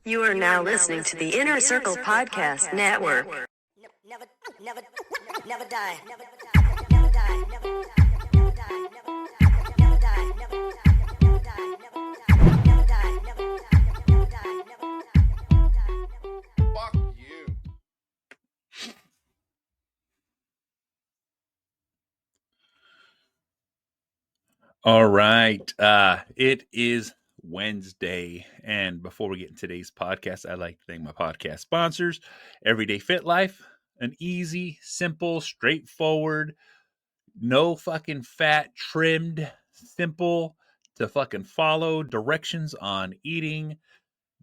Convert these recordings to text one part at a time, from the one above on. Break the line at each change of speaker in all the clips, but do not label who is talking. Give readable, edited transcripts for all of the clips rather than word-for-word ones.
You are now listening to the Inner Circle Podcast Network.
Never die. Never die. Never die. Never die. Never die. Never die. Never die. Never die. Never die. Never die. Never die.
Fuck you.
All right. It is Wednesday. And before we get into today's podcast, I'd like to thank my podcast sponsors, Everyday Fit Life, an easy, simple, straightforward, no fucking fat, trimmed, simple to fucking follow directions on eating,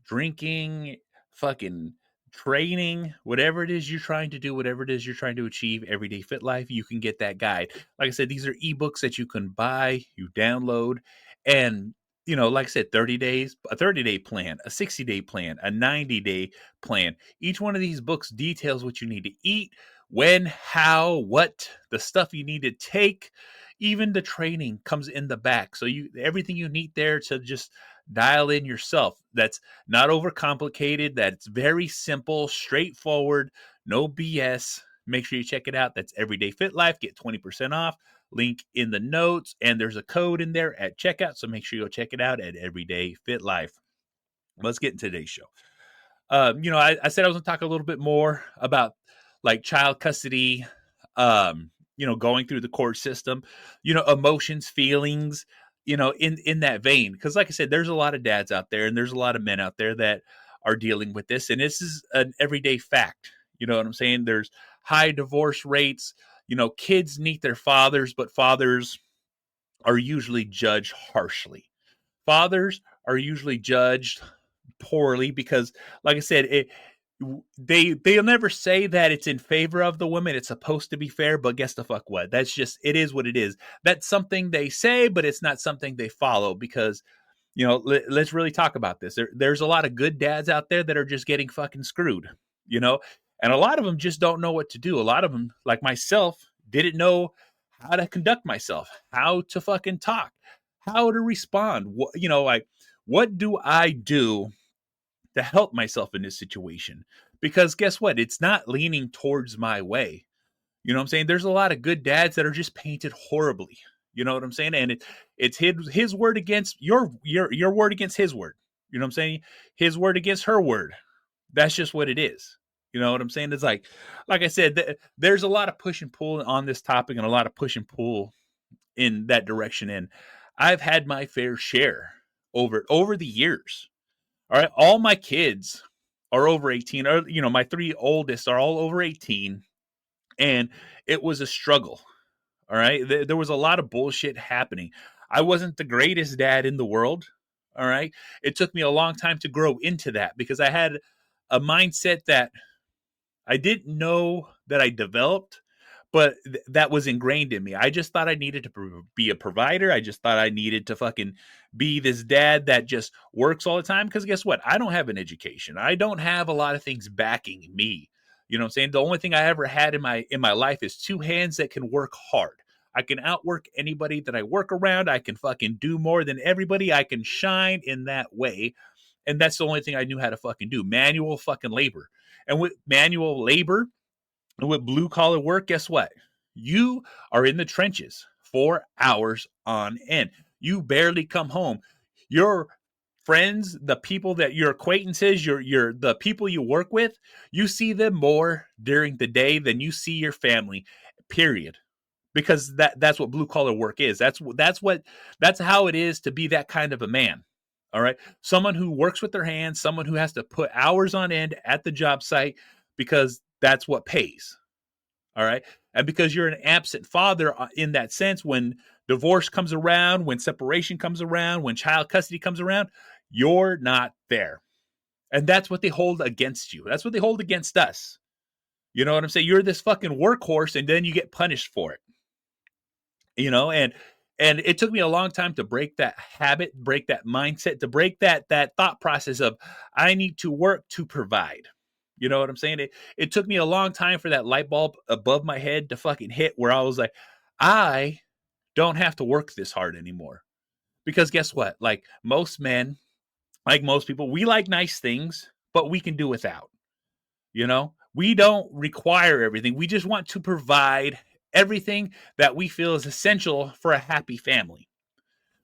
drinking, fucking training, whatever it is you're trying to do, whatever it is you're trying to achieve, Everyday Fit Life, you can get that guide. Like I said, these are ebooks that you can buy, you download, and you know, like I said, 30 days, a 30-day plan, a 60-day plan, a 90-day plan. Each one of these books details what you need to eat, when, how, what, the stuff you need to take. Even the training comes in the back. So everything you need there to just dial in yourself. That's not overcomplicated. That's very simple, straightforward, no BS. Make sure you check it out. That's Everyday Fit Life. Get 20% off. Link in the notes, and there's a code in there at checkout. So make sure you go check it out at Everyday Fit Life. Let's get into today's show. I said I was going to talk a little bit more about like child custody, going through the court system, emotions, feelings, in that vein. Because like I said, there's a lot of dads out there and there's a lot of men out there that are dealing with this. And this is an everyday fact. You know what I'm saying? There's high divorce rates. Kids need their fathers, but fathers are usually judged harshly. Fathers are usually judged poorly because, like I said, they'll never say that it's in favor of the woman. It's supposed to be fair, but guess the fuck what? That's just, it is what it is. That's something they say, but it's not something they follow because, let's really talk about this. There's a lot of good dads out there that are just getting fucking screwed, and a lot of them just don't know what to do. A lot of them, like myself, didn't know how to conduct myself, how to fucking talk, how to respond. What do I do to help myself in this situation? Because guess what? It's not leaning towards my way. You know what I'm saying? There's a lot of good dads that are just painted horribly. You know what I'm saying? And it's his word against your word against his word. You know what I'm saying? His word against her word. That's just what it is. You know what I'm saying? It's like I said, there's a lot of push and pull on this topic and a lot of push and pull in that direction. And I've had my fair share over the years. All right. All my kids are over 18, or, my three oldest are all over 18. And it was a struggle. All right. There was a lot of bullshit happening. I wasn't the greatest dad in the world. All right. It took me a long time to grow into that because I had a mindset that I didn't know that I developed, but that was ingrained in me. I just thought I needed to be a provider. I just thought I needed to fucking be this dad that just works all the time. Because guess what? I don't have an education. I don't have a lot of things backing me. You know what I'm saying? The only thing I ever had in my life is two hands that can work hard. I can outwork anybody that I work around. I can fucking do more than everybody. I can shine in that way. And that's the only thing I knew how to fucking do. Manual fucking labor. And with manual labor and with blue collar work, guess what? You are in the trenches 4 hours on end. You barely come home. Your friends, the people that your acquaintances, the people you work with, you see them more during the day than you see your family, period. Because that's what blue collar work is. That's how it is to be that kind of a man. All right. Someone who works with their hands, someone who has to put hours on end at the job site because that's what pays. All right. And because you're an absent father in that sense, when divorce comes around, when separation comes around, when child custody comes around, you're not there. And that's what they hold against you. That's what they hold against us. You know what I'm saying? You're this fucking workhorse and then you get punished for it. And it took me a long time to break that habit, break that mindset, to break that thought process of I need to work to provide. You know what I'm saying? It took me a long time for that light bulb above my head to fucking hit where I was like, I don't have to work this hard anymore. Because guess what? Like most men like most people, we like nice things, but we can do without. We don't require everything. We just want to provide everything that we feel is essential for a happy family.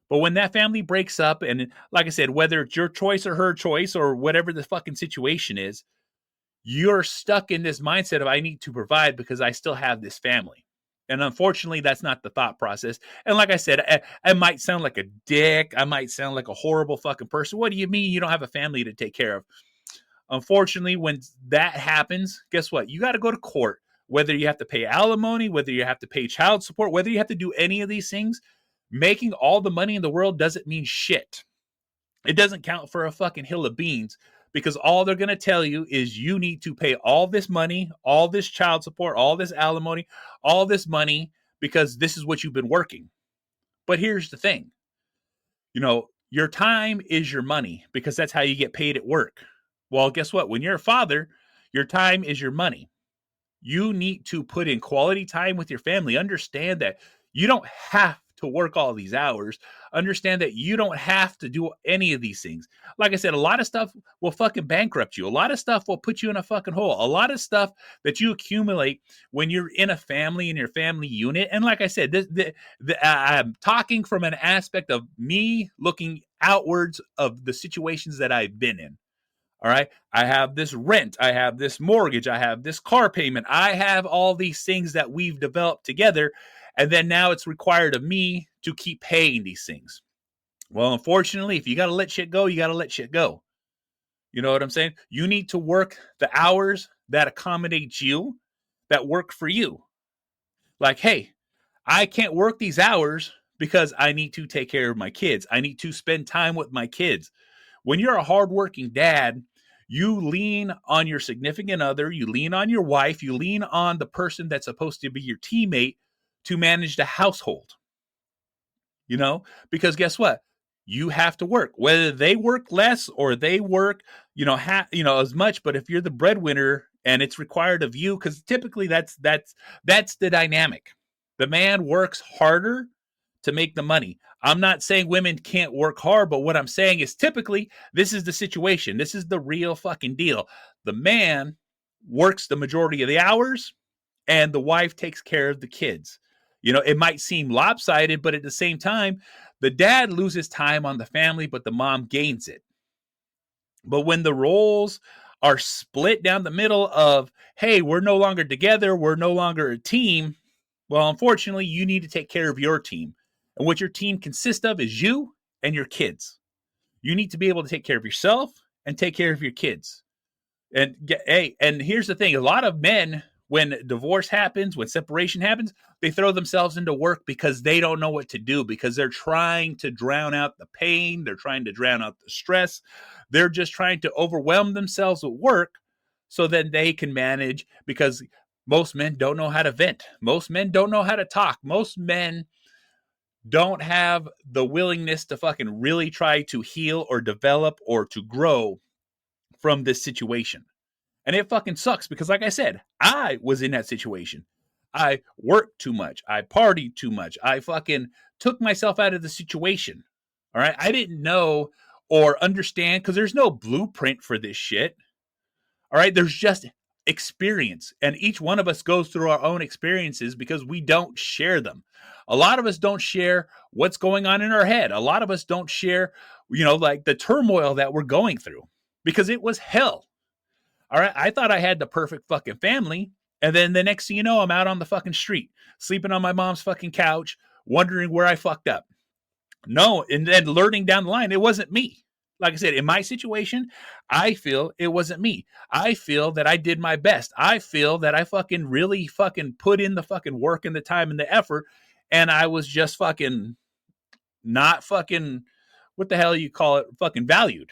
But when that family breaks up, and like I said, whether it's your choice or her choice or whatever the fucking situation is, you're stuck in this mindset of I need to provide because I still have this family. And unfortunately, that's not the thought process. And like I said, I might sound like a dick. I might sound like a horrible fucking person. What do you mean you don't have a family to take care of? Unfortunately, when that happens, guess what? You got to go to court. Whether you have to pay alimony, whether you have to pay child support, whether you have to do any of these things, making all the money in the world doesn't mean shit. It doesn't count for a fucking hill of beans, because all they're going to tell you is you need to pay all this money, all this child support, all this alimony, all this money, because this is what you've been working. But here's the thing. Your time is your money, because that's how you get paid at work. Well, guess what? When you're a father, your time is your money. You need to put in quality time with your family. Understand that you don't have to work all these hours. Understand that you don't have to do any of these things. Like I said, a lot of stuff will fucking bankrupt you. A lot of stuff will put you in a fucking hole. A lot of stuff that you accumulate when you're in a family, in your family unit. And like I said, I'm talking from an aspect of me looking outwards of the situations that I've been in. All right. I have this rent. I have this mortgage. I have this car payment. I have all these things that we've developed together. And then now it's required of me to keep paying these things. Well, unfortunately, if you got to let shit go, you got to let shit go. You know what I'm saying? You need to work the hours that accommodate you, that work for you. Like, hey, I can't work these hours because I need to take care of my kids. I need to spend time with my kids. When you're a hardworking dad, you lean on your significant other, you lean on your wife, you lean on the person that's supposed to be your teammate to manage the household. Because guess what? You have to work, whether they work less or they work, as much. But if you're the breadwinner and it's required of you, because typically that's the dynamic. The man works harder to make the money. I'm not saying women can't work hard, but what I'm saying is typically this is the situation. This is the real fucking deal. The man works the majority of the hours and the wife takes care of the kids. It might seem lopsided, but at the same time, the dad loses time on the family, but the mom gains it. But when the roles are split down the middle of, hey, we're no longer together, we're no longer a team, well, unfortunately, you need to take care of your team. And what your team consists of is you and your kids. You need to be able to take care of yourself and take care of your kids. And here's the thing. A lot of men, when divorce happens, when separation happens, they throw themselves into work because they don't know what to do, because they're trying to drown out the pain. They're trying to drown out the stress. They're just trying to overwhelm themselves with work so that they can manage, because most men don't know how to vent. Most men don't know how to talk. Most men don't have the willingness to fucking really try to heal or develop or to grow from this situation. And it fucking sucks, because like I said, I was in that situation. I worked too much. I partied too much. I fucking took myself out of the situation. All right. I didn't know or understand, because there's no blueprint for this shit. All right. There's just experience. And each one of us goes through our own experiences because we don't share them. A lot of us don't share what's going on in our head. A lot of us don't share, like the turmoil that we're going through, because it was hell. All right. I thought I had the perfect fucking family. And then the next thing you know, I'm out on the fucking street, sleeping on my mom's fucking couch, wondering where I fucked up. No. And then learning down the line, it wasn't me. Like I said, in my situation, I feel it wasn't me. I feel that I did my best. I feel that I fucking really fucking put in the fucking work and the time and the effort. And I was just fucking not fucking, what the hell you call it, fucking valued.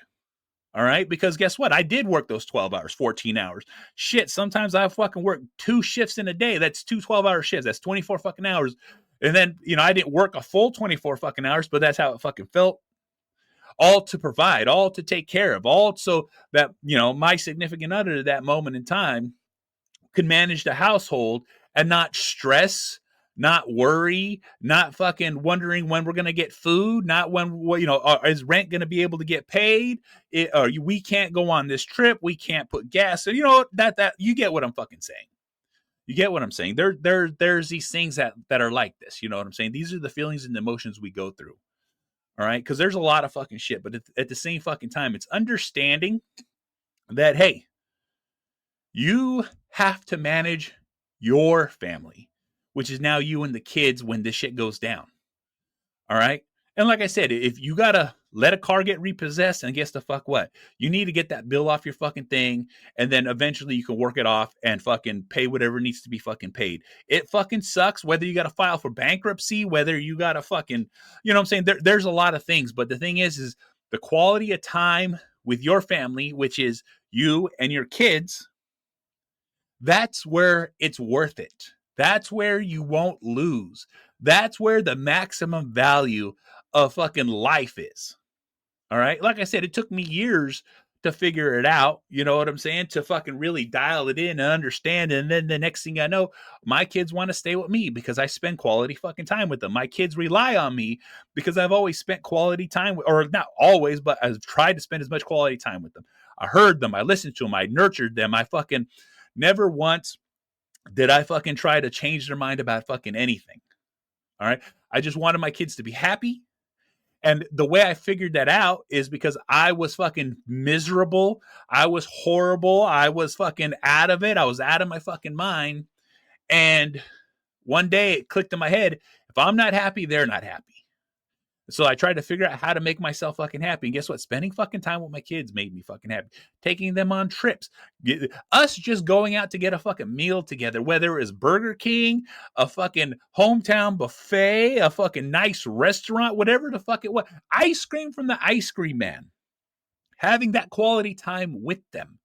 All right. Because guess what? I did work those 12 hours, 14 hours. Shit. Sometimes I fucking work 2 shifts in a day. That's 2 12-hour shifts. That's 24 fucking hours. And then, I didn't work a full 24 fucking hours, but that's how it fucking felt. All to provide, all to take care of, all so that, my significant other at that moment in time could manage the household and not stress, not worry, not fucking wondering when we're going to get food, not when, is rent going to be able to get paid? Or we can't go on this trip. We can't put gas. So, that you get what I'm fucking saying. You get what I'm saying? There's these things that are like this. You know what I'm saying? These are the feelings and emotions we go through. All right. Because there's a lot of fucking shit. But at the same fucking time, it's understanding that, hey, you have to manage your family, which is now you and the kids when this shit goes down. All right. And like I said, if you got to let a car get repossessed, and guess the fuck what? You need to get that bill off your fucking thing. And then eventually you can work it off and fucking pay whatever needs to be fucking paid. It fucking sucks whether you got to file for bankruptcy, whether you got to fucking, you know what I'm saying? There's a lot of things. But the thing is the quality of time with your family, which is you and your kids, that's where it's worth it. That's where you won't lose. That's where the maximum value of fucking life is. All right. Like I said, it took me years to figure it out. You know what I'm saying? To fucking really dial it in and understand. And then the next thing I know, my kids want to stay with me because I spend quality fucking time with them. My kids rely on me because I've always spent quality time, or not always, but I've tried to spend as much quality time with them. I heard them. I listened to them. I nurtured them. I fucking never once did I fucking try to change their mind about fucking anything. All right. I just wanted my kids to be happy. And the way I figured that out is because I was fucking miserable. I was horrible. I was fucking out of it. I was out of my fucking mind. And one day it clicked in my head, if I'm not happy, they're not happy. So I tried to figure out how to make myself fucking happy. And guess what? Spending fucking time with my kids made me fucking happy. Taking them on trips. Us just going out to get a fucking meal together, whether it was Burger King, a fucking hometown buffet, a fucking nice restaurant, whatever the fuck it was. Ice cream from the ice cream man. Having that quality time with them.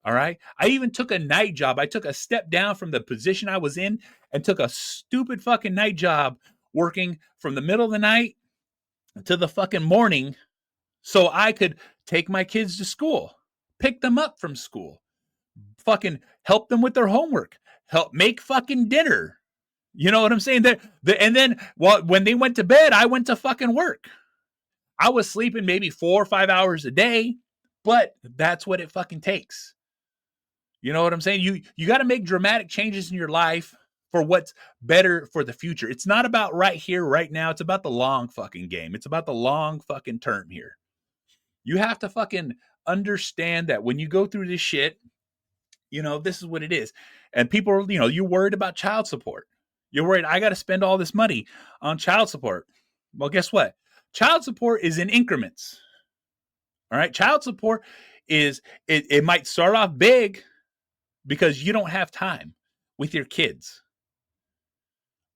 All right. I even took a night job. I took a step down from the position I was in and took a stupid fucking night job working from the middle of the night to the fucking morning so I could take my kids to school, pick them up from school, fucking help them with their homework, help make fucking dinner. You know what I'm saying? And then when they went to bed, I went to fucking work. I was sleeping maybe 4 or 5 hours a day, but that's what it fucking takes. You know what I'm saying? You got to make dramatic changes in your life for what's better for the future. It's not about right here, right now. It's about the long fucking game. It's about the long fucking term here. You have to fucking understand that when you go through this shit, this is what it is. And people are, you're worried about child support. You're worried, I got to spend all this money on child support. Well, guess what? Child support is in increments. All right. Child support it might start off big because you don't have time with your kids.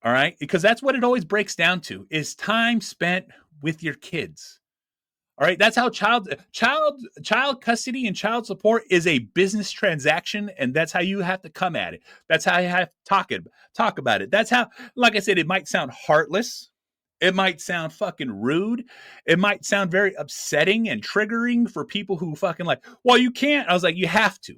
All right. Because that's what it always breaks down to is time spent with your kids. All right. That's how child custody and child support is a business transaction. And that's how you have to come at it. That's how you have to talk about it. That's how, like I said, it might sound heartless. It might sound fucking rude. It might sound very upsetting and triggering for people who fucking like, well, you can't. I was like, you have to.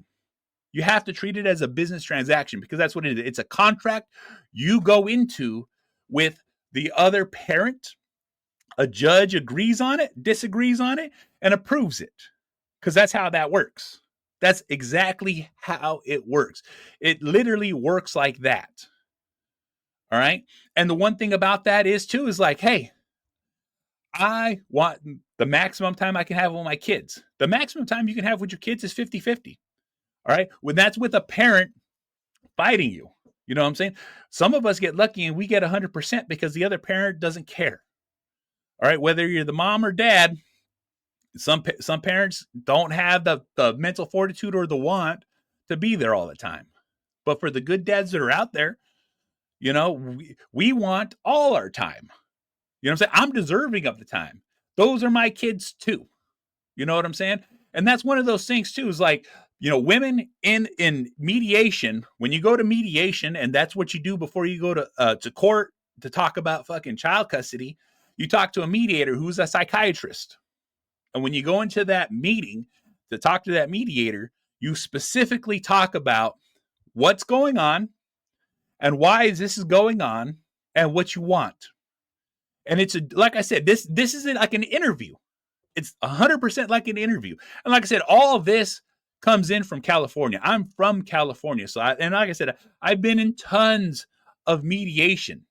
You have to treat it as a business transaction because that's what it is. It's a contract you go into with the other parent. A judge agrees on it, disagrees on it, and approves it because that's how that works. That's exactly how it works. It literally works like that. All right. And the one thing about that is too, is like, hey, I want the maximum time I can have with my kids. The maximum time you can have with your kids is 50-50. All right. When that's with a parent fighting you, you know what I'm saying? Some of us get lucky and we get 100% because the other parent doesn't care. All right. Whether you're the mom or dad, some parents don't have the mental fortitude or the want to be there all the time. But for the good dads that are out there, we want all our time. You know what I'm saying? I'm deserving of the time. Those are my kids too. You know what I'm saying? And that's one of those things too, is like, women in mediation, when you go to mediation, and that's what you do before you go to court to talk about fucking child custody, you talk to a mediator who's a psychiatrist. And when you go into that meeting to talk to that mediator, you specifically talk about what's going on and why this is going on and what you want. And it's like I said, this isn't like an interview. It's 100% like an interview. And like I said, all of this comes in from California. I'm from California. So like I said, I've been in tons of mediation.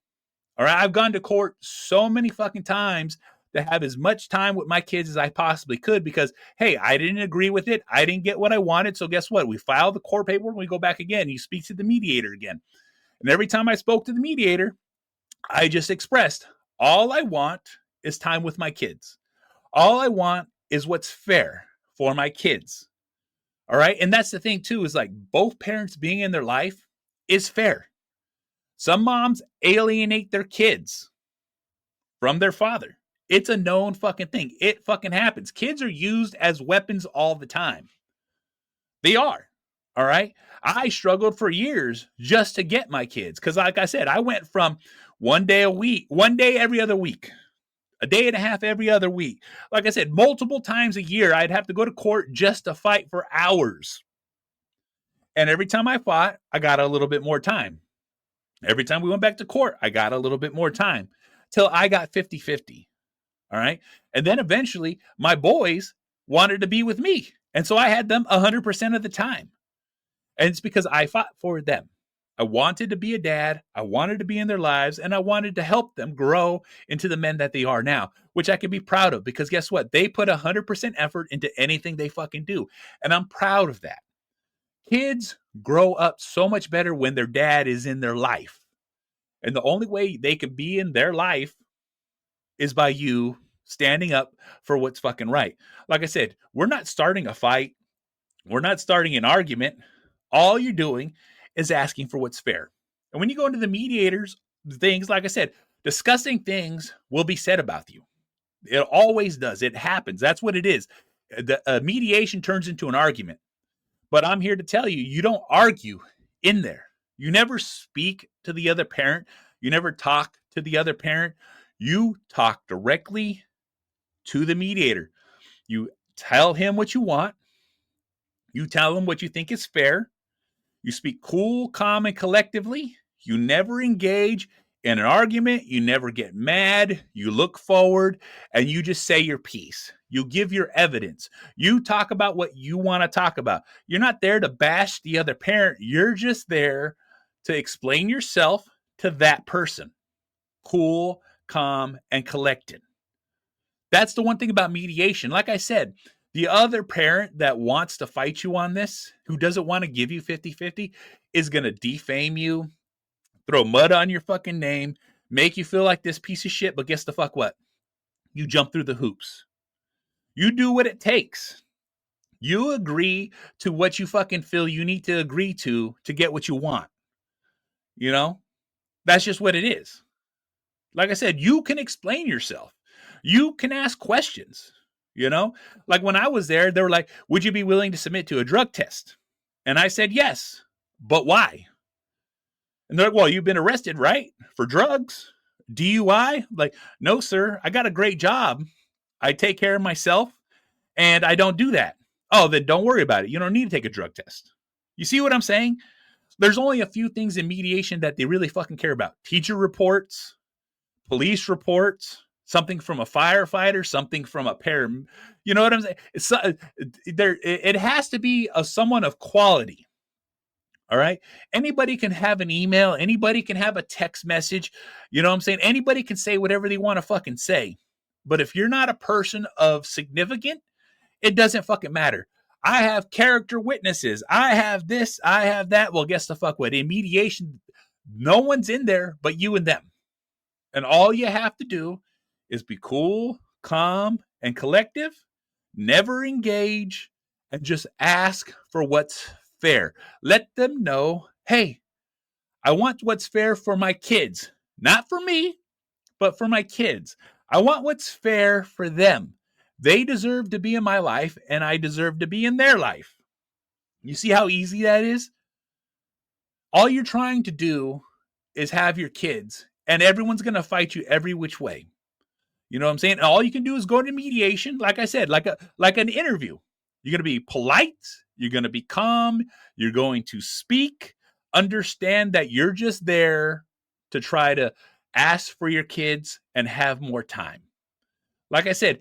All right. I've gone to court so many fucking times to have as much time with my kids as I possibly could because, hey, I didn't agree with it. I didn't get what I wanted. So guess what? We file the court paperwork. We go back again. You speak to the mediator again. And every time I spoke to the mediator, I just expressed all I want is time with my kids. All I want is what's fair for my kids. All right. And that's the thing, too, is like both parents being in their life is fair. Some moms alienate their kids from their father. It's a known fucking thing. It fucking happens. Kids are used as weapons all the time. They are. All right. I struggled for years just to get my kids. Because like I said, I went from one day every other week, a day and a half every other week. Like I said, multiple times a year, I'd have to go to court just to fight for hours. And every time I fought, I got a little bit more time. Every time we went back to court, I got a little bit more time till I got 50-50. All right. And then eventually my boys wanted to be with me. And so I had them 100% of the time. And it's because I fought for them. I wanted to be a dad. I wanted to be in their lives, and I wanted to help them grow into the men that they are now, which I can be proud of because guess what? They put 100% effort into anything they fucking do. And I'm proud of that. Kids grow up so much better when their dad is in their life. And the only way they can be in their life is by you standing up for what's fucking right. Like I said, we're not starting a fight. We're not starting an argument. All you're doing is asking for what's fair. And when you go into the mediators, things, like I said, disgusting things will be said about you. It always does. It happens. That's what it is. The mediation turns into an argument. But I'm here to tell you, you don't argue in there. You never speak to the other parent. You never talk to the other parent. You talk directly to the mediator. You tell him what you want. You tell him what you think is fair. You speak cool, calm, and collectively. You never engage in an argument. You never get mad. You look forward and you just say your piece. You give your evidence. You talk about what you want to talk about. You're not there to bash the other parent. You're just there to explain yourself to that person. Cool, calm, and collected. That's the one thing about mediation. Like I said, the other parent that wants to fight you on this, who doesn't want to give you 50-50, is going to defame you, throw mud on your fucking name, make you feel like this piece of shit, but guess the fuck what? You jump through the hoops. You do what it takes. You agree to what you fucking feel you need to agree to get what you want. You know? That's just what it is. Like I said, you can explain yourself. You can ask questions. You know, like when I was there, they were like, would you be willing to submit to a drug test? And I said, yes, but why? And they're like, well, you've been arrested, right? For drugs, DUI? Like, no, sir, I got a great job. I take care of myself and I don't do that. Oh, then don't worry about it. You don't need to take a drug test. You see what I'm saying? There's only a few things in mediation that they really fucking care about. Teacher reports, police reports, something from a firefighter, something from a param. You know what I'm saying? It has to be someone of quality. All right. Anybody can have an email. Anybody can have a text message. You know what I'm saying? Anybody can say whatever they want to fucking say. But if you're not a person of significant, it doesn't fucking matter. I have character witnesses. I have this. I have that. Well, guess the fuck what? In mediation, no one's in there but you and them. And all you have to do is be cool, calm, and collective, never engage, and just ask for what's fair. Let them know, hey, I want what's fair for my kids. Not for me, but for my kids. I want what's fair for them. They deserve to be in my life, and I deserve to be in their life. You see how easy that is? All you're trying to do is have your kids, and everyone's going to fight you every which way. You know what I'm saying? And all you can do is go to mediation, like I said, like an interview. You're going to be polite. You're going to be calm. You're going to speak understand that you're just there to try to ask for your kids and have more time. Like I said,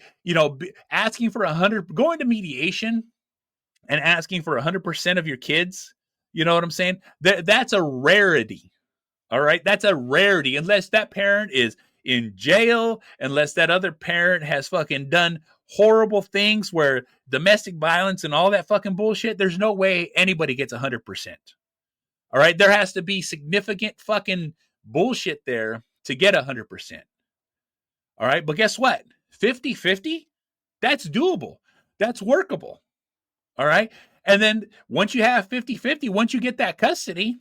asking for 100, going to mediation and asking for 100% of your kids, you know what I'm saying? That's a rarity. All right. That's a rarity unless that parent is in jail, unless that other parent has fucking done horrible things where domestic violence and all that fucking bullshit. There's no way anybody gets 100%. All right. There has to be significant fucking bullshit there to get 100%. All right. But guess what? 50-50? That's doable. That's workable. All right. And then once you have 50-50, once you get that custody,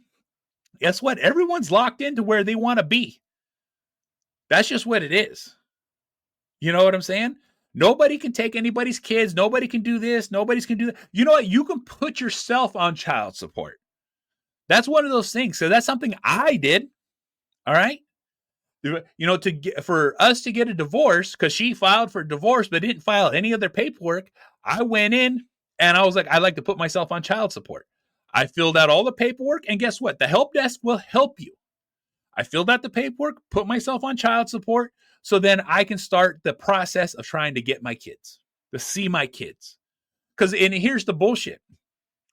guess what? Everyone's locked into where they want to be. That's just what it is. You know what I'm saying? Nobody can take anybody's kids. Nobody can do this. Nobody's can do that. You know what? You can put yourself on child support. That's one of those things. So that's something I did. All right. For us to get a divorce, because she filed for divorce but didn't file any other paperwork, I went in and I was like, I'd like to put myself on child support. I filled out all the paperwork, and guess what? The help desk will help you. I filled out the paperwork, put myself on child support, so then I can start the process of trying to get my kids, to see my kids. And here's the bullshit.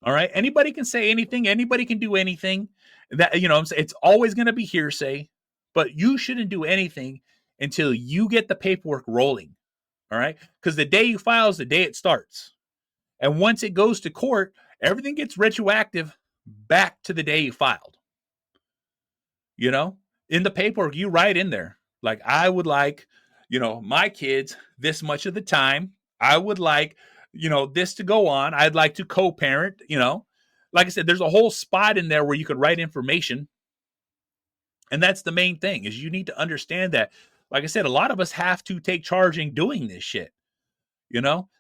All right. Anybody can say anything. Anybody can do anything. That, it's always going to be hearsay, but you shouldn't do anything until you get the paperwork rolling. All right. Because the day you file is the day it starts. And once it goes to court, everything gets retroactive back to the day you filed. In the paperwork, you write in there, like, I would like, my kids this much of the time. I would like, this to go on. I'd like to co-parent, Like I said, there's a whole spot in there where you could write information. And that's the main thing, is you need to understand that, like I said, a lot of us have to take charge in doing this shit.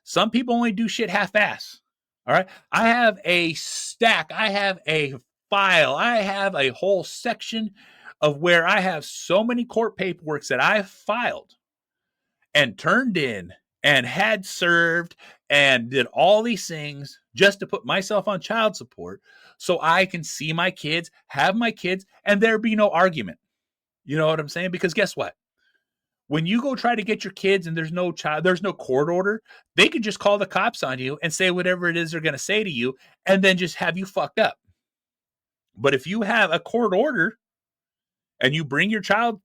Some people only do shit half-ass. All right. I have a stack. I have a file. I have a whole section of where I have so many court paperwork that I've filed and turned in and had served and did all these things just to put myself on child support so I can see my kids, have my kids, and there be no argument. You know what I'm saying? Because guess what? When you go try to get your kids and there's no court order, they could just call the cops on you and say whatever it is they're going to say to you and then just have you fucked up. But if you have a court order and you bring your child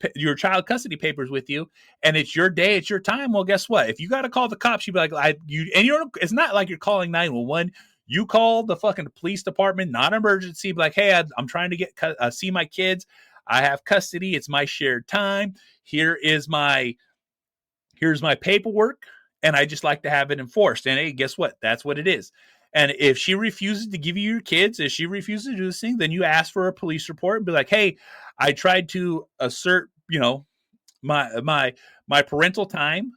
custody papers with you and it's your day, it's your time, well, guess what? If you got to call the cops, you'd be like, it's not like you're calling 911. You call the fucking police department, not emergency, be like, hey, I'm trying to get see my kids. I have custody. It's my shared time. Here's my paperwork, and I just like to have it enforced. And hey, guess what? That's what it is. And if she refuses to give you your kids, if she refuses to do this thing, then you ask for a police report and be like, hey, I tried to assert, my parental time,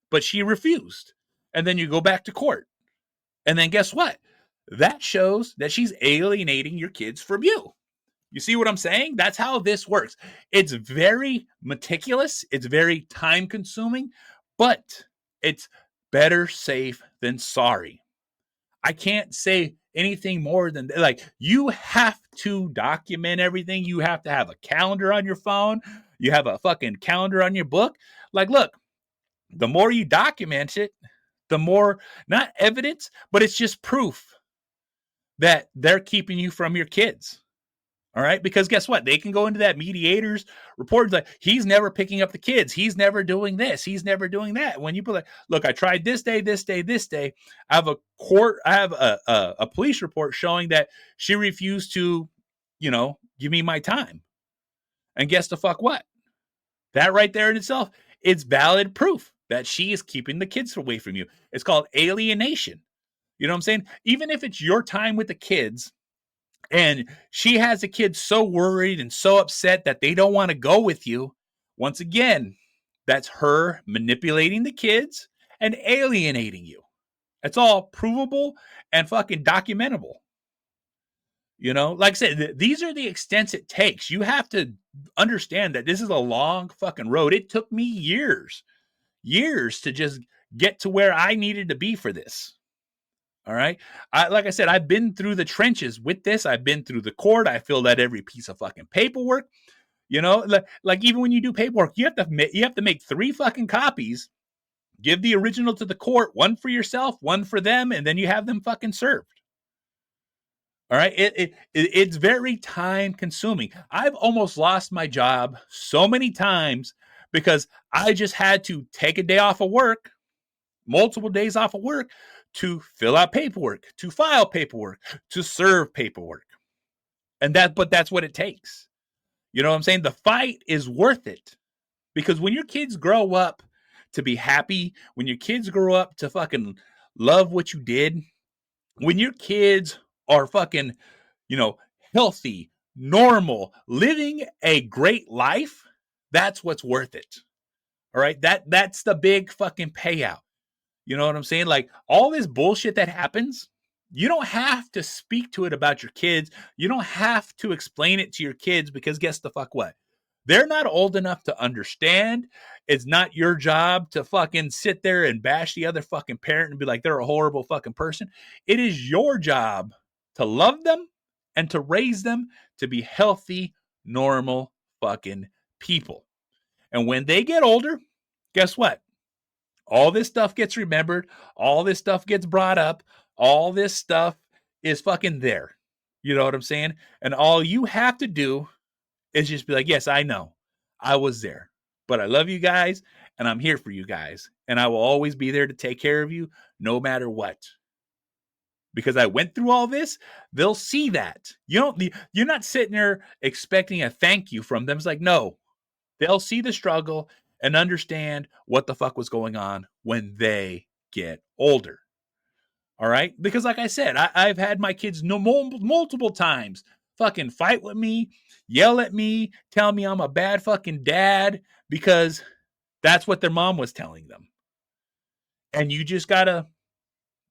but she refused. And then you go back to court. And then guess what? That shows that she's alienating your kids from you. You see what I'm saying? That's how this works. It's very meticulous. It's very time consuming, but it's better safe than sorry. I can't say anything more than you have to document everything. You have to have a calendar on your phone. You have a fucking calendar on your book. Look, the more you document it, the more, not evidence, but it's just proof that they're keeping you from your kids. All right. Because guess what? They can go into that mediator's report like, he's never picking up the kids. He's never doing this. He's never doing that. When you put like, look, I tried this day. I have a police report showing that she refused to, give me my time. And guess the fuck what? That right there in itself, it's valid proof that she is keeping the kids away from you. It's called alienation. You know what I'm saying? Even if it's your time with the kids, and she has the kids so worried and so upset that they don't want to go with you. Once again, that's her manipulating the kids and alienating you. It's all provable and fucking documentable. Like I said, these are the extents it takes. You have to understand that this is a long fucking road. It took me years to just get to where I needed to be for this. All right. Like I said, I've been through the trenches with this. I've been through the court. I filled out every piece of fucking paperwork. You know, like even when you do paperwork, you have to make 3 fucking copies. Give the original to the court, one for yourself, one for them, and then you have them fucking served. All right. It's very time consuming. I've almost lost my job so many times because I just had to take a day off of work, multiple days off of work, to fill out paperwork, to file paperwork, to serve paperwork. But that's what it takes. You know what I'm saying? The fight is worth it because when your kids grow up to be happy, when your kids grow up to fucking love what you did, when your kids are fucking, healthy, normal, living a great life, that's what's worth it. All right. That's the big fucking payout. You know what I'm saying? Like all this bullshit that happens, you don't have to speak to it about your kids. You don't have to explain it to your kids because guess the fuck what? They're not old enough to understand. It's not your job to fucking sit there and bash the other fucking parent and be like, they're a horrible fucking person. It is your job to love them and to raise them to be healthy, normal fucking people. And when they get older, guess what? All this stuff gets remembered. All this stuff gets brought up. All this stuff is fucking there. You know what I'm saying? And all you have to do is just be like, yes, I know. I was there. But I love you guys, and I'm here for you guys. And I will always be there to take care of you no matter what. Because I went through all this, they'll see that. You're not sitting there expecting a thank you from them. It's like, no. They'll see the struggle and understand what the fuck was going on when they get older. All right? Because like I said, I've had my kids multiple times fucking fight with me, yell at me, tell me I'm a bad fucking dad because that's what their mom was telling them. And you just gotta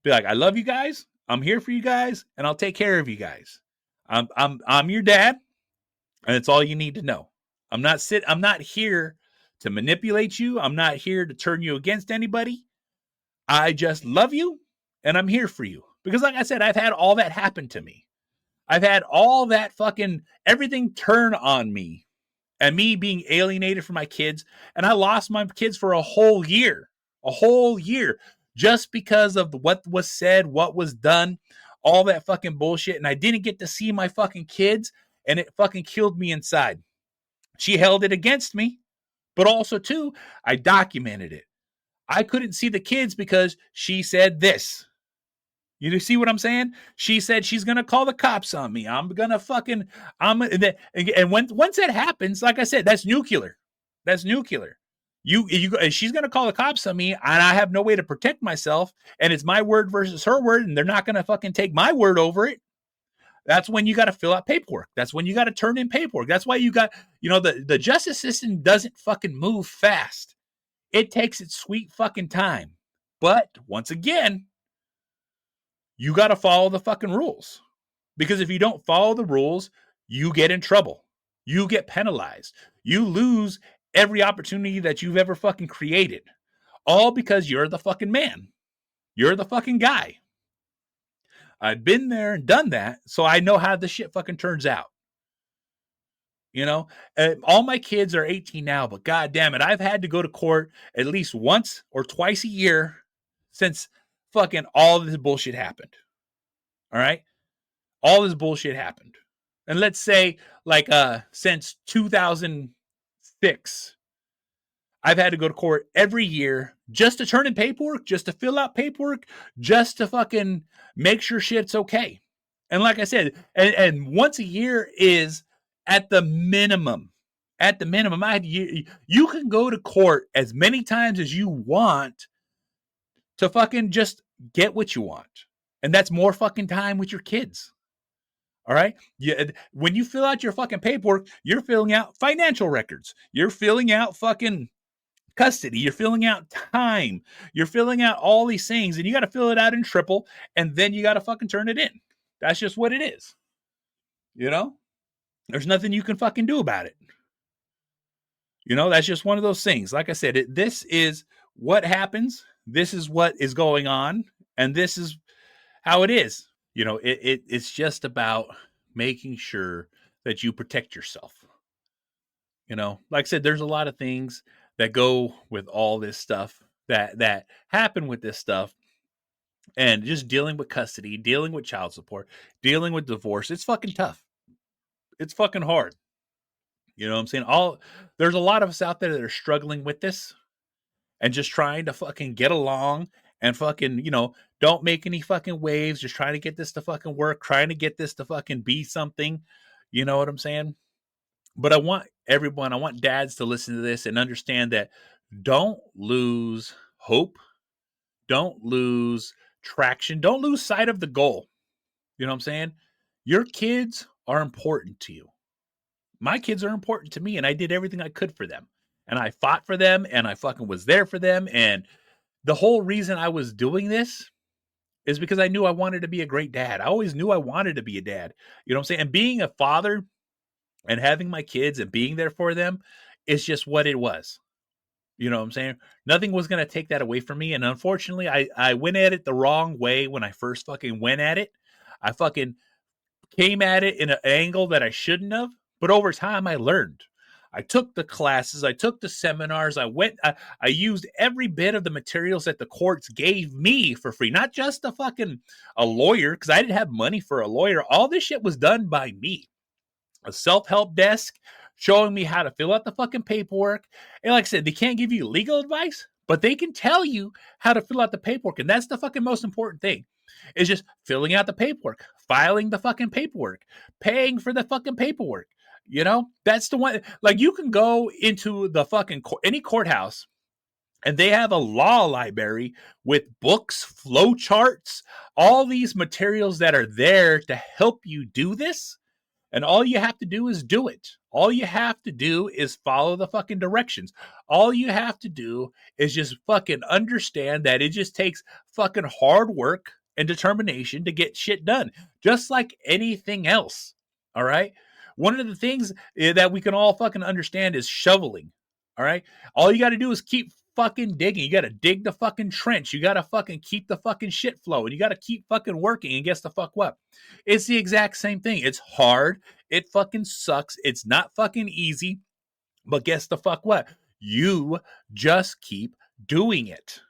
be like, I love you guys. I'm here for you guys, and I'll take care of you guys. I'm your dad, and it's all you need to know. I'm not here to manipulate you. I'm not here to turn you against anybody. I just love you, and I'm here for you. Because like I said, I've had all that happen to me. I've had all that fucking everything turn on me and me being alienated from my kids. And I lost my kids for a whole year, just because of what was said, what was done, all that fucking bullshit. And I didn't get to see my fucking kids, and it fucking killed me inside. She held it against me, but also too, I documented it. I couldn't see the kids because she said this. You see what I'm saying? She said she's going to call the cops on me. And once that happens, like I said, that's nuclear. She's going to call the cops on me, and I have no way to protect myself. And it's my word versus her word, and they're not going to fucking take my word over it. That's when you got to fill out paperwork. That's when you got to turn in paperwork. That's why you got, the justice system doesn't fucking move fast. It takes its sweet fucking time. But once again, you got to follow the fucking rules. Because if you don't follow the rules, you get in trouble. You get penalized. You lose every opportunity that you've ever fucking created. All because you're the fucking man. You're the fucking guy. I've been there and done that, so I know how this shit fucking turns out. All my kids are 18 now, but god damn it, I've had to go to court at least once or twice a year since fucking all of this bullshit happened. All right? All this bullshit happened. And let's say since 2006, I've had to go to court every year just to turn in paperwork, just to fill out paperwork, just to fucking make sure shit's okay. And like I said, and once a year is at the minimum. At the minimum, you can go to court as many times as you want to fucking just get what you want. And that's more fucking time with your kids. All right? When you fill out your fucking paperwork, you're filling out financial records. You're filling out fucking custody. You're filling out time. You're filling out all these things, and you got to fill it out in triple, and then you got to fucking turn it in. That's just what it is. There's nothing you can fucking do about it. That's just one of those things. Like I said, this is what happens. This is what is going on. And this is how it is. It's just about making sure that you protect yourself. Like I said, there's a lot of things that go with all this stuff that happen with this stuff, and just dealing with custody, dealing with child support, dealing with divorce. It's fucking tough. It's fucking hard. You know what I'm saying? There's a lot of us out there that are struggling with this and just trying to fucking get along and fucking, don't make any fucking waves, just trying to get this to fucking work, trying to get this to fucking be something. You know what I'm saying? But I want dads to listen to this and understand that don't lose hope. Don't lose traction. Don't lose sight of the goal. You know what I'm saying? Your kids are important to you. My kids are important to me, and I did everything I could for them. And I fought for them, and I fucking was there for them. And the whole reason I was doing this is because I knew I wanted to be a great dad. I always knew I wanted to be a dad. You know what I'm saying? And being a father and having my kids and being there for them is just what it was. You know what I'm saying? Nothing was going to take that away from me. And unfortunately, I went at it the wrong way when I first fucking went at it. I fucking came at it in an angle that I shouldn't have. But over time, I learned. I took the classes. I took the seminars. I used every bit of the materials that the courts gave me for free. Not just a lawyer, because I didn't have money for a lawyer. All this shit was done by me. A self-help desk showing me how to fill out the fucking paperwork. And like I said, they can't give you legal advice, but they can tell you how to fill out the paperwork. And that's the fucking most important thing. Is just filling out the paperwork, filing the fucking paperwork, paying for the fucking paperwork. That's the one. Like, you can go into the fucking any courthouse and they have a law library with books, flow charts, all these materials that are there to help you do this. And all you have to do is do it. All you have to do is follow the fucking directions. All you have to do is just fucking understand that it just takes fucking hard work and determination to get shit done. Just like anything else. All right? One of the things that we can all fucking understand is shoveling. All right? All you got to do is keep fucking digging. You got to dig the fucking trench. You got to fucking keep the fucking shit flowing. You got to keep fucking working. And guess the fuck what? It's the exact same thing. It's hard. It fucking sucks. It's not fucking easy. But guess the fuck what? You just keep doing it.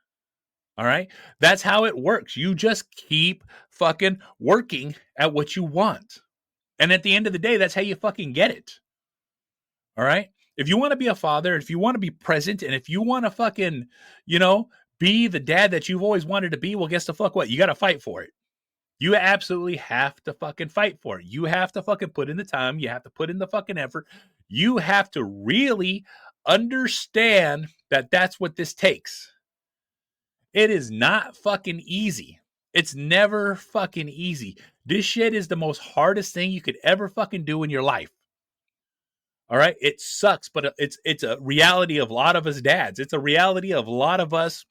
All right? That's how it works. You just keep fucking working at what you want. And at the end of the day, that's how you fucking get it. All right? If you want to be a father, if you want to be present, and if you want to fucking, be the dad that you've always wanted to be, well, guess the fuck what? You got to fight for it. You absolutely have to fucking fight for it. You have to fucking put in the time. You have to put in the fucking effort. You have to really understand that that's what this takes. It is not fucking easy. It's never fucking easy. This shit is the most hardest thing you could ever fucking do in your life. All right? It sucks, but it's a reality of a lot of us dads. It's a reality of a lot of us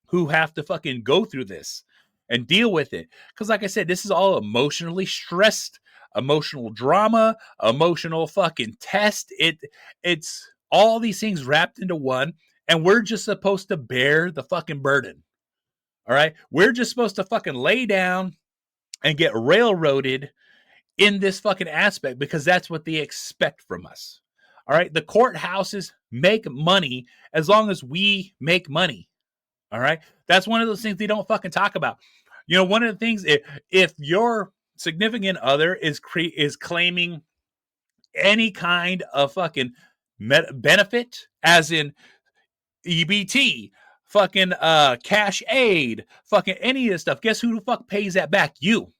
who have to fucking go through this and deal with it. Because like I said, this is all emotionally stressed, emotional drama, emotional fucking test. It's all these things wrapped into one, and we're just supposed to bear the fucking burden. All right? We're just supposed to fucking lay down and get railroaded in this fucking aspect because that's what they expect from us. All right? The courthouses make money as long as we make money. All right? That's one of those things they don't fucking talk about. One of the things, if your significant other is claiming any kind of fucking benefit, as in EBT, fucking cash aid, fucking any of this stuff, guess who the fuck pays that back? You.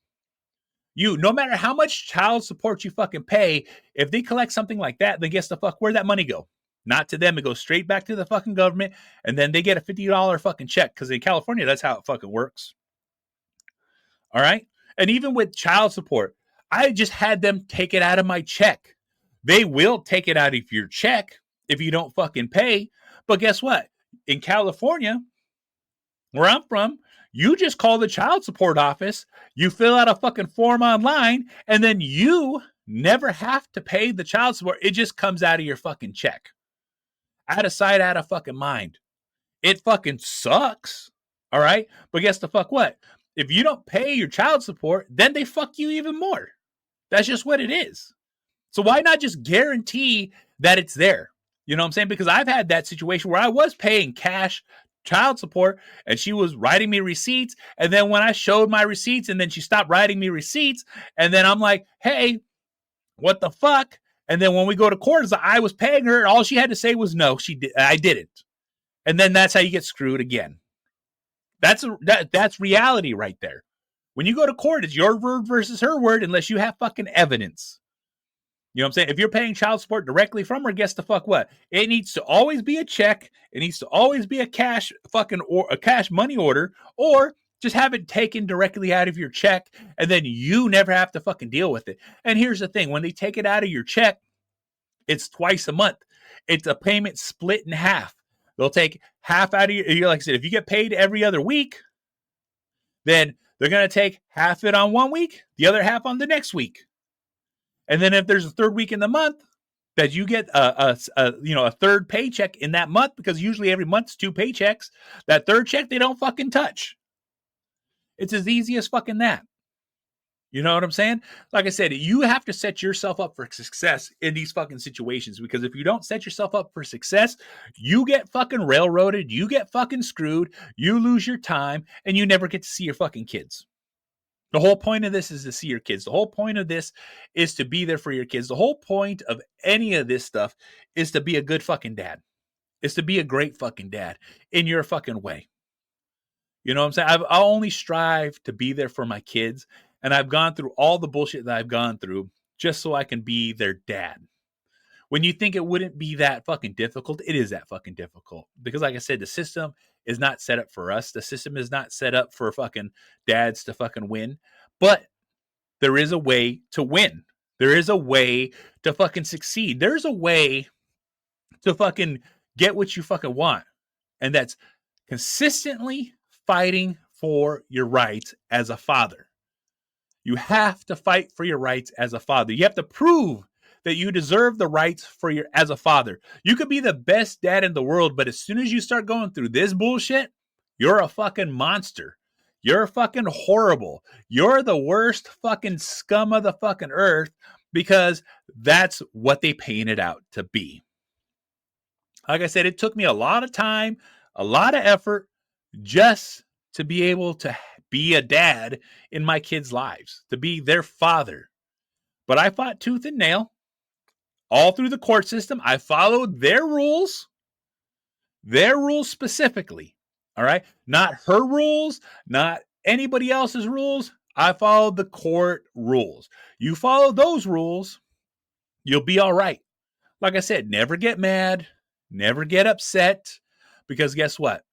No matter how much child support you fucking pay, if they collect something like that, then guess the fuck where'd that money go? Not to them. It goes straight back to the fucking government, and then they get a $50 fucking check, because in California, that's how it fucking works. All right? And even with child support, I just had them take it out of my check. They will take it out of your check if you don't fucking pay. But guess what? In California, where I'm from, you just call the child support office, you fill out a fucking form online, and then you never have to pay the child support. It just comes out of your fucking check. Out of sight, out of fucking mind. It fucking sucks. All right? But guess the fuck what? If you don't pay your child support, then they fuck you even more. That's just what it is. So why not just guarantee that it's there? You know what I'm saying? Because I've had that situation where I was paying cash child support and she was writing me receipts. And then when I showed my receipts and then she stopped writing me receipts, and then I'm like, hey, what the fuck? And then when we go to court, I was paying her, and all she had to say was no, I didn't. And then that's how you get screwed again. That's reality right there. When you go to court, it's your word versus her word unless you have fucking evidence. You know what I'm saying? If you're paying child support directly from her, guess the fuck what? It needs to always be a check. It needs to always be a cash money order, or just have it taken directly out of your check, and then you never have to fucking deal with it. And here's the thing. When they take it out of your check, it's twice a month. It's a payment split in half. They'll take half out of your, like I said, if you get paid every other week, then they're going to take half it on one week, the other half on the next week. And then if there's a third week in the month that you get a third paycheck in that month, because usually every month's 2 paychecks, that third check they don't fucking touch. It's as easy as fucking that. You know what I'm saying? Like I said, you have to set yourself up for success in these fucking situations, because if you don't set yourself up for success, you get fucking railroaded, you get fucking screwed, you lose your time, and you never get to see your fucking kids. The whole point of this is to see your kids. The whole point of this is to be there for your kids. The whole point of any of this stuff is to be a good fucking dad. Is to be a great fucking dad in your fucking way. You know what I'm saying? I'll only strive to be there for my kids. And I've gone through all the bullshit that I've gone through just so I can be their dad. When you think it wouldn't be that fucking difficult, it is that fucking difficult. Because like I said, the system is not set up for us. The system is not set up for fucking dads to fucking win. But there is a way to win. There is a way to fucking succeed. There's a way to fucking get what you fucking want. And that's consistently fighting for your rights as a father. You have to fight for your rights as a father. You have to prove that you deserve the rights as a father. You could be the best dad in the world, but as soon as you start going through this bullshit, you're a fucking monster. You're fucking horrible. You're the worst fucking scum of the fucking earth, because that's what they painted out to be. Like I said, it took me a lot of time, a lot of effort just to be able to be a dad in my kids' lives, to be their father. But I fought tooth and nail all through the court system. I followed their rules specifically. All right. Not her rules, not anybody else's rules. I followed the court rules. You follow those rules, you'll be all right. Like I said, never get mad, never get upset, because guess what?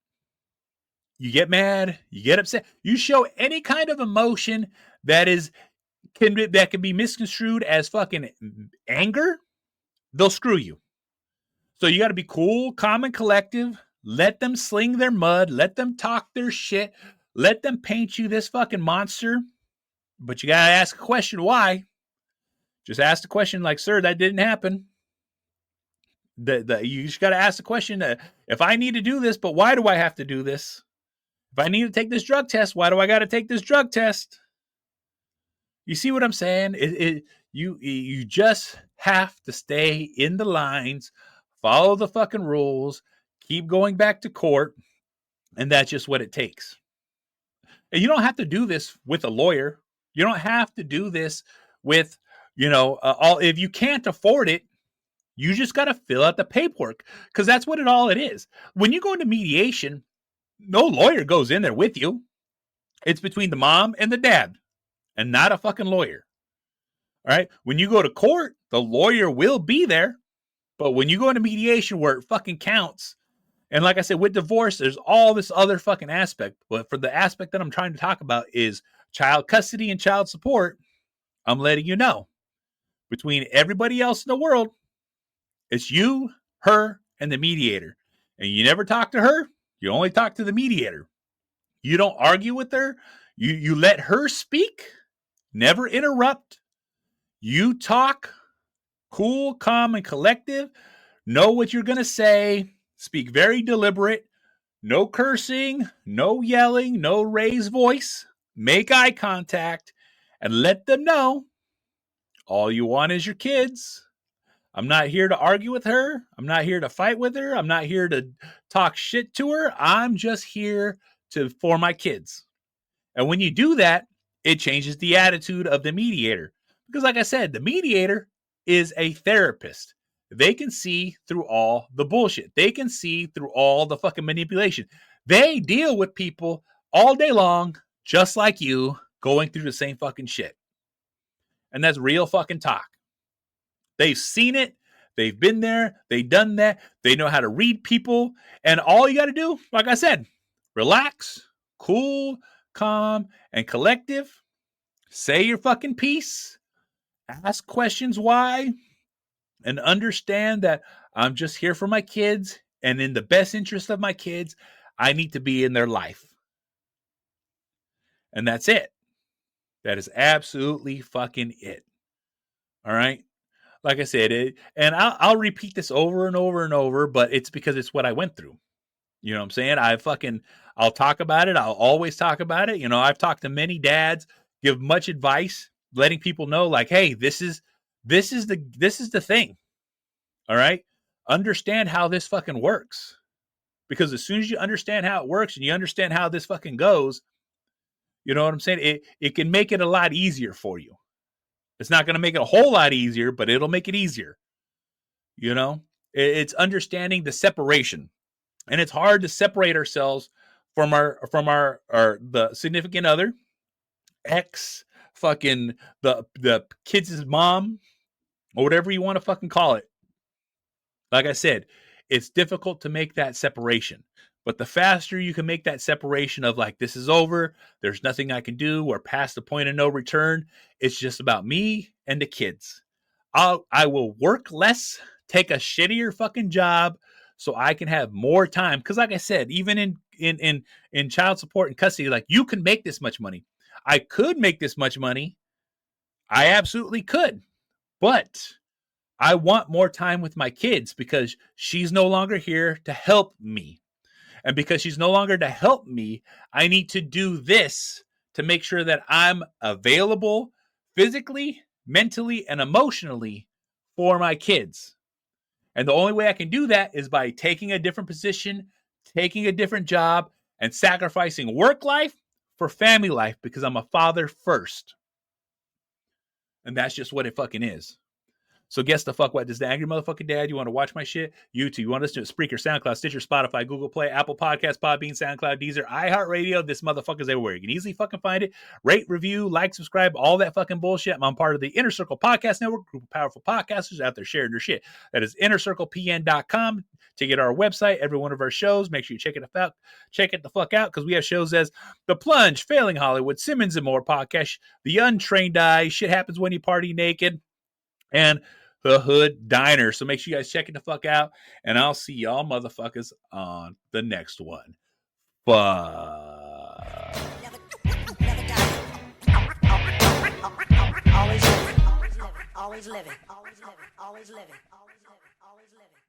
You get mad, you get upset, you show any kind of emotion that can be misconstrued as fucking anger, they'll screw you. So you got to be cool, calm, and collective. Let them sling their mud. Let them talk their shit. Let them paint you this fucking monster. But you got to ask a question, why? Just ask the question like, sir, that didn't happen. You just got to ask the question, if I need to do this, but why do I have to do this? If I need to take this drug test, why do I got to take this drug test? You see what I'm saying? You just have to stay in the lines, follow the fucking rules, keep going back to court, and that's just what it takes. And you don't have to do this with a lawyer. You don't have to do this with, if you can't afford it, you just got to fill out the paperwork, because that's what it is. When you go into mediation, no lawyer goes in there with you. It's between the mom and the dad, and not a fucking lawyer. All right. When you go to court, the lawyer will be there. But when you go into mediation where it fucking counts, and like I said, with divorce, there's all this other fucking aspect. But for the aspect that I'm trying to talk about is child custody and child support, I'm letting you know, between everybody else in the world, it's you, her, and the mediator. And you never talk to her. You only talk to the mediator. You don't argue with her. You let her speak. Never interrupt. You talk cool, calm, and collective. Know what you're going to say. Speak very deliberate. No cursing. No yelling. No raised voice. make eye contact, and let them know all you want is your kids. I'm not here to argue with her. I'm not here to fight with her. I'm not here to talk shit to her. I'm just here for my kids. And when you do that, it changes the attitude of the mediator. Because like I said, the mediator is a therapist. They can see through all the bullshit. They can see through all the fucking manipulation. They deal with people all day long, just like you, going through the same fucking shit. And that's real fucking talk. They've seen it. They've been there. They've done that. They know how to read people. And all you got to do, like I said, relax, cool, calm, and collective. Say your fucking piece. Ask questions why. And understand that I'm just here for my kids. And in the best interest of my kids, I need to be in their life. And that's it. That is absolutely fucking it. All right? Like I said, and I'll repeat this over and over and over, but it's because it's what I went through. You know what I'm saying? I'll talk about it. I'll always talk about it. You know, I've talked to many dads, give much advice, letting people know, like, hey, this is the thing. All right? Understand how this fucking works. Because as soon as you understand how it works and you understand how this fucking goes, you know what I'm saying? It can make it a lot easier for you. It's not going to make it a whole lot easier, but it'll make it easier. You know, it's understanding the separation, and it's hard to separate ourselves from the significant other, ex, fucking the kids' mom, or whatever you want to fucking call it. Like I said, it's difficult to make that separation. But the faster you can make that separation of like, this is over, there's nothing I can do, we're past the point of no return, it's just about me and the kids. I will work less, take a shittier fucking job so I can have more time. Because like I said, even in child support and custody, like you can make this much money. I could make this much money. I absolutely could. But I want more time with my kids because she's no longer here to help me. And because she's no longer to help me, I need to do this to make sure that I'm available physically, mentally, and emotionally for my kids. And the only way I can do that is by taking a different position, taking a different job, and sacrificing work life for family life because I'm a father first. And that's just what it fucking is. So guess the fuck what? This is the Angry Motherfucking Dad. You want to watch my shit? YouTube. You want to listen to Spreaker, SoundCloud, Stitcher, Spotify, Google Play, Apple Podcasts, Podbean, SoundCloud, Deezer, iHeartRadio. This motherfucker's everywhere. You can easily fucking find it. Rate, review, like, subscribe, all that fucking bullshit. I'm part of the Inner Circle Podcast Network, group of powerful podcasters out there sharing their shit. That is innercirclepn.com. To get our website, every one of our shows, make sure you check it out. Check it the fuck out because we have shows as The Plunge, Failing Hollywood, Simmons and More Podcast, The Untrained Eye, Shit Happens When You Party Naked, and The Hood Diner. So make sure you guys check it the fuck out, and I'll see y'all motherfuckers on the next one. Fuck.
Never die. Always living. Always living. Always living. Always living. Always living. Always living.